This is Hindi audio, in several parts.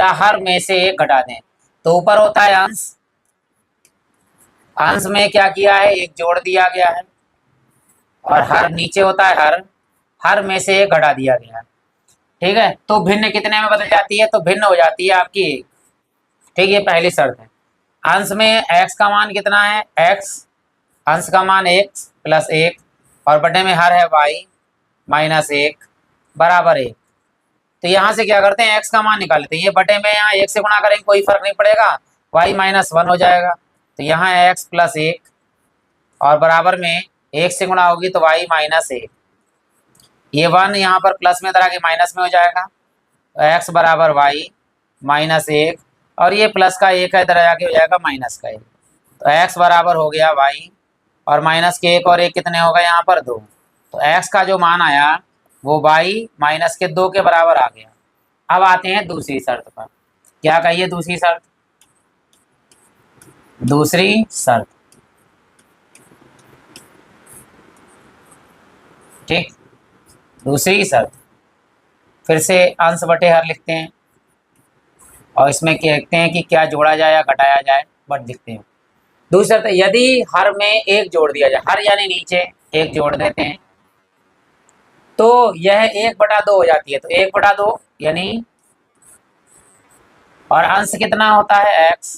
तथा हर में से एक घटा दें। तो ऊपर होता है अंश, अंश में क्या किया है, एक जोड़ दिया गया है, और हर नीचे होता है हर, हर में से एक घटा दिया गया है। ठीक है, तो भिन्न कितने में बदल जाती है, तो भिन्न हो जाती है आपकी एक। ठीक है, पहली शर्त है। अंश में x का मान कितना है, x, अंश का मान x प्लस 1, और बटे में हर है y माइनस 1 बराबर 1। तो यहाँ से क्या करते हैं, x का मान निकालते हैं, ये बटे में यहाँ 1 से गुणा करेंगे कोई फर्क नहीं पड़ेगा, y माइनस 1 हो जाएगा। तो यहाँ है x प्लस 1, और बराबर में 1 से गुणा होगी तो y माइनस 1, ये 1 यहाँ पर प्लस में तरह के माइनस में हो जाएगा, x बराबर y माइनस 1, और ये प्लस का 1 है, इधर जाके हो जाएगा माइनस का 1। तो x बराबर हो गया y, और माइनस के 1 और 1 कितने हो गए यहाँ पर 2। तो x का जो मान आया वो y माइनस के 2 के बराबर आ गया। अब आते हैं दूसरी शर्त पर। क्या कहिए दूसरी शर्त, दूसरी शर्त, ठीक, दूसरी शर्त, फिर से अंश बटे हर लिखते हैं, और इसमें कहते हैं कि क्या जोड़ा जाए या घटाया जाए, बट लिखते हैं। दूसरी शर्त, यदि हर में एक जोड़ दिया जाए, हर यानी नीचे एक जोड़ देते हैं, तो यह 1/2 हो जाती है। तो 1/2 यानी, और अंश कितना होता है x,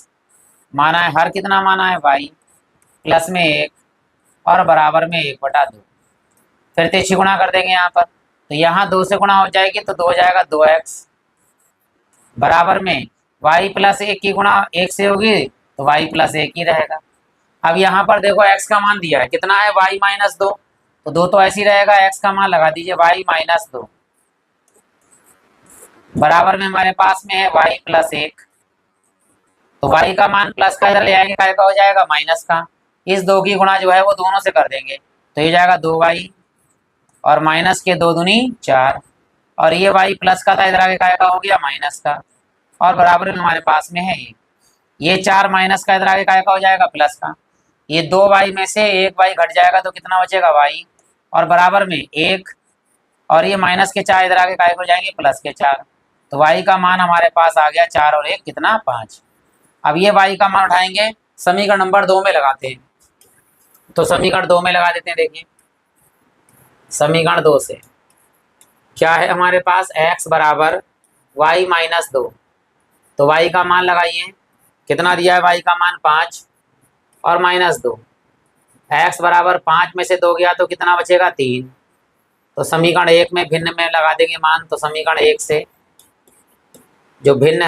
माना है हर कितना माना है y, प्लस में 1 और बराबर में 1/2। फिर तिरछी गुणा कर देंगे यहाँ पर, तो यहाँ 2 से गुणा हो जाएगी तो 2 हो जाएगा 2x, बराबर में y प्लस 1 की गुणा 1 से होगी तो y प्लस 1 ही रहेगा। अब यहाँ पर देखो x का मान दिया है कितना है, y माइनस 2, तो 2 तो ऐसे ही रहेगा, x का मान लगा दीजिए y माइनस 2, बराबर में हमारे पास में है y प्लस 1। तो y का मान प्लस का इधर ले आएंगे, काय का हो जाएगा माइनस का, इस 2 की गुणा जो है वो दोनों से कर देंगे, तो ये जाएगा 2y, और माइनस के 2 दूनी 4, और ये y प्लस का था, इधर आगे काय का हो गया माइनस का, और बराबर में हमारे पास में है ये 4 माइनस का, इधर आगे काय का हो जाएगा प्लस का, ये 2y में से 1y घट जाएगा तो कितना बचेगा y, और बराबर में 1, और ये माइनस के 4 इधर आगे काय हो जाएंगे प्लस के 4। तो y का मान हमारे पास आ गया 4 और 1 कितना 5। अब ये y का मान उठाएंगे, समीकरण नंबर 2 में लगाते हैं, तो समीकरण 2 में लगा देते हैं। देखिए समीकरण 2 से क्या है हमारे पास, x बराबर y माइनस 2, तो y का मान लगाइए, कितना दिया है y का मान 5 और माइनस 2, x बराबर 5 में से 2 गया तो कितना बचेगा 3। तो समीकरण 1 में भिन्न में लगा देंगे मान, तो समीकरण 1 से जो भिन्न है